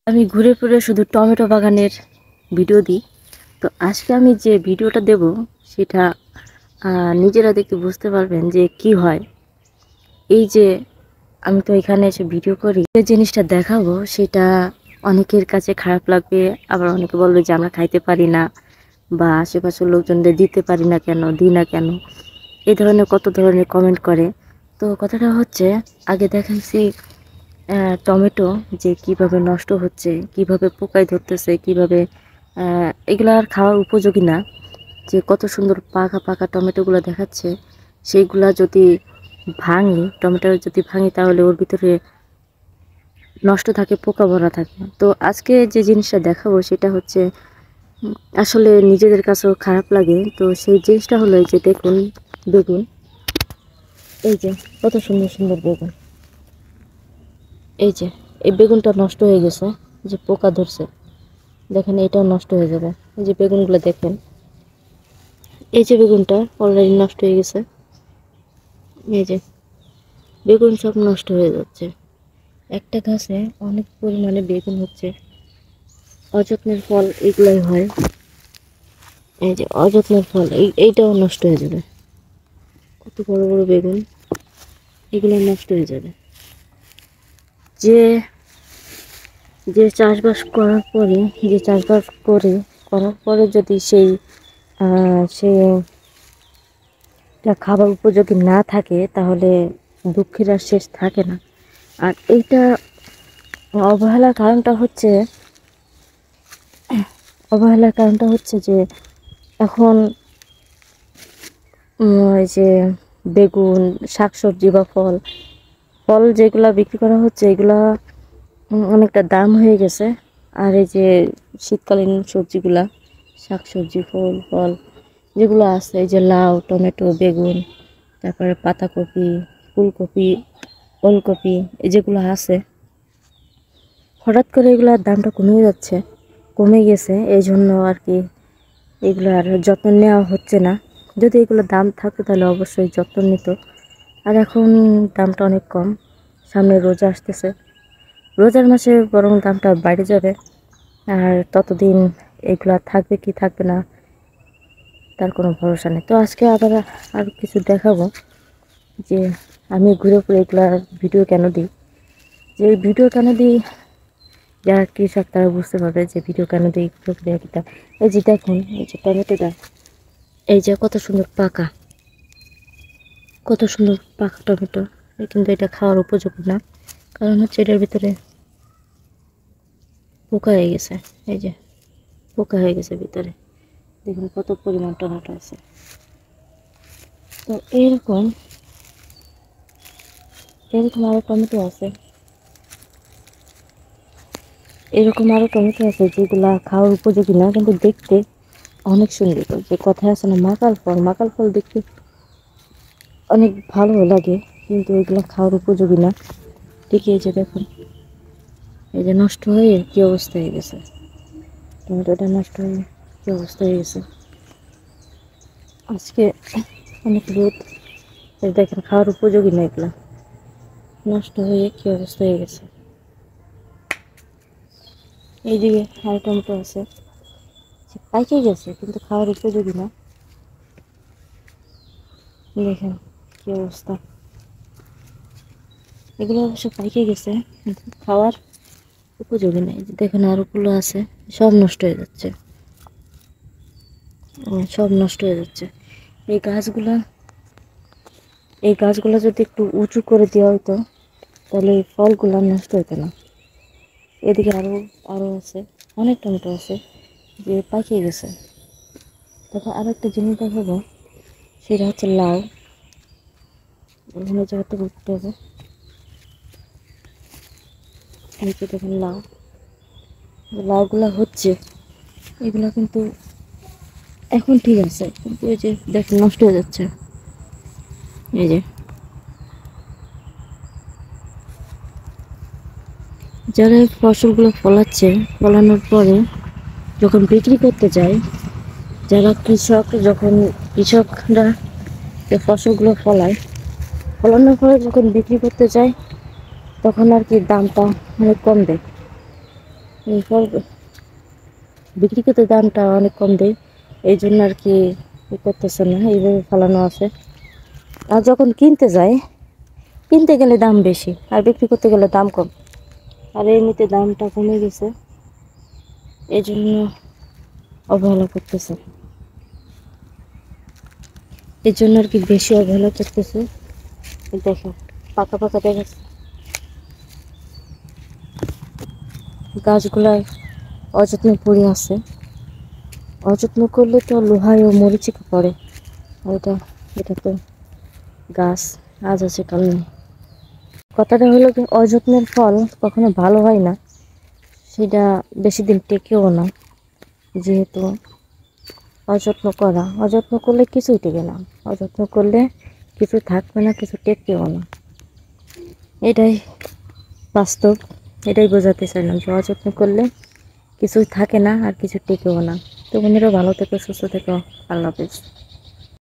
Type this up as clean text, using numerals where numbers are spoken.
আমি ঘুরে ফিরে শুধু টমেটো বাগানের ভিডিও দিই। তো আজকে আমি যে ভিডিওটা দেব সেটা নিজেরা দেখতে বুঝতে পারবেন যে কি হয়। এই যে আমি তো এখানে এসে ভিডিও করি, যে জিনিসটা দেখাবো সেটা অনেকের কাছে খারাপ লাগবে, আবার অনেকে বলবে যে আমরা খাইতে পারি না বা আশেপাশের লোকজনদের দিতে পারি না কেন, দিই না কেন, এই ধরনের কত ধরনের কমেন্ট করে। তো কথাটা হচ্ছে, আগে দেখাইছি টমেটো যে কিভাবে নষ্ট হচ্ছে, কিভাবে পোকায় ধরতেছে, কিভাবে এগুলা আর খাওয়ার উপযোগী না। যে কত সুন্দর পাকা পাকা টমেটোগুলো দেখাচ্ছে, সেইগুলা যদি ভাঙি, টমেটো যদি ভাঙি তাহলে ওর ভিতরে নষ্ট থাকে, পোকা ভরা থাকে। তো আজকে যে জিনিসটা দেখাবো সেটা হচ্ছে আসলে নিজেদের কাছেও খারাপ লাগে। তো সেই জিনিসটা হলো এই যে দেখুন, বেগুন, এই যে কত সুন্দর সুন্দর বেগুন, এই যে এই বেগুনটা নষ্ট হয়ে গেছে, যে পোকা ধরছে, দেখেন এটাও নষ্ট হয়ে যাবে। এই যে বেগুনগুলো দেখেন, এই যে বেগুনটা অলরেডি নষ্ট হয়ে গেছে, এই যে বেগুন সব নষ্ট হয়ে যাচ্ছে। একটা গাছে অনেক পরিমাণে বেগুন হচ্ছে, অযত্নের ফল এগুলাই হয়। এই যে অযত্নের ফল, এইটাও নষ্ট হয়ে যাবে। কত বড় বড় বেগুন, এগুলো নষ্ট হয়ে যাবে। যে যে চাষবাস করার পরে, যে চাষবাস করার পরে যদি সেইটা খাবার উপযোগী না থাকে তাহলে দুঃখের আর শেষ থাকে না। আর এইটা অবহেলার কারণটা হচ্ছে যে এখন এই যে বেগুন, শাকসবজি বা ফল ফল যেগুলা বিক্রি করা হচ্ছে এগুলা অনেকটা দাম হয়ে গেছে। আর এই যে শীতকালীন সবজিগুলা, শাকসবজি, ফল যেগুলো আছে, এই যে লাউ, টমেটো, বেগুন, তারপরে পাতাকপি, ফুলকপি, ওলকপি, এই যেগুলো আছে, হঠাৎ করে এগুলোর দামটা কমে গেছে। এই জন্য আর কি এগুলো আর যত্ন নেওয়া হচ্ছে না। যদি এগুলোর দাম থাকতো তাহলে অবশ্যই যত্ন নিত। আর এখন দামটা অনেক কম, সামনে রোজা আসতেছে, রোজার মাসে বরং দামটা বেড়ে যাবে। আর ততদিন এগুলা থাকবে কি থাকবে না তার কোনো ভরসা নেই। তো আজকে আবার আর কিছু দেখাবো যে আমি ঘুরে ঘুরে এগুলার ভিডিও কেন দিই। যে ভিডিও কেন দিই, যারা কৃষক তারা বুঝতে পারবে যে ভিডিও কেন দিই, প্রক্রিয়াটা। এই যে দেখুন, এই যে টমেটোটা, এই যে কত সুন্দর পাকা টমেটো, কিন্তু এটা খাওয়ার উপযোগী না, কারণ হচ্ছে এটার ভিতরে পোকা হয়ে গেছে। এই যে পোকা হয়ে গেছে ভিতরে, দেখুন কত পরিমাণ টমেটো আছে। তো এরকম এরকম আরো টমেটো আছে, যেগুলা খাওয়ার উপযোগী না, কিন্তু দেখতে অনেক সুন্দর। যে কথায় আছে না, মাকাল ফল দেখতে অনেক ভালো লাগে, কিন্তু এগুলা খাওয়ার উপযোগী না। ঠিক এই যে দেখুন, এই যে নষ্ট হয়ে কি অবস্থা হয়ে গেছে, টমেটোটা নষ্ট হয়ে কি অবস্থা হয়ে গেছে। আজকে অনেক রোদ, এই দেখেন খাওয়ার উপযোগী না, এগুলা নষ্ট হয়ে কি অবস্থা হয়ে গেছে। এইদিকে আর টমেটো আছে, পাইকে গেছে কিন্তু খাওয়ার উপযোগী না, দেখেন কি অবস্থা। এগুলো অবশ্য পাইকে গেছে কিন্তু খাওয়ার উপযোগী নেই। দেখেন আরোগুলো আছে, সব নষ্ট হয়ে যাচ্ছে, সব নষ্ট হয়ে যাচ্ছে। এই গাছগুলা এই গাছগুলো যদি একটু উঁচু করে দেওয়া হতো তাহলে এই ফলগুলো নষ্ট হতো না। এদিকে আরো আছে, অনেক টমেটো আছে যে পাকিয়ে গেছে। তারপর আরো একটা জিনিস দেখাবো, সেটা হচ্ছে লাউ। এখানে জায়গাটা করতে হবে, এই যে দেখেন লাউগুলা হচ্ছে, এগুলা কিন্তু এখন ঠিক আছে, কিন্তু এই যে দেখেন নষ্ট হয়ে যাচ্ছে। এই যে যারা এই ফসলগুলো ফলানোর পরে যখন বিক্রি করতে যায়, কৃষকরা এই ফসলগুলো ফলানোর পরে যখন বিক্রি করতে যায়, তখন আর কি দামটা অনেক কম দেয়। এই ফল বিক্রি করতে দামটা অনেক কম দেয়, এই জন্য আর কি করতেছে না, এইভাবে ফেলানো আছে। আর যখন কিনতে যায়, কিনতে গেলে দাম বেশি আর বিক্রি করতে গেলে দাম কম। আর এমনিতে দামটা কমে গেছে, এই জন্য অবহেলা করতেছে, এই জন্য আর কি বেশি অবহেলা করতেছে। দেখো পাকা পাকা দেখাচ্ছে, গাছগুলায় অযত্ন পড়ে আছে। অযত্ন করলে তো লোহায় ও মরিচিকা পড়ে। আর এটা তো গাছ, আজ আছে কাল নেই। কথাটা হলো কি, অযত্নের ফল কখনো ভালো হয় না, সেটা বেশি দিন টেকেও না। যেহেতু অযত্ন করলে কিছুই টেকে না, অযত্ন করলে কিছু থাকবে না, কিছু টেকেও না। এটাই বাস্তব, এটাই বোঝাতে চাইলাম যে অযত্ন করলে কিছুই থাকে না আর কিছু টেকেও না। তো বন্ধুরা, ভালো থেকো, সুস্থ থেকো, আল্লাহ হাফেজ।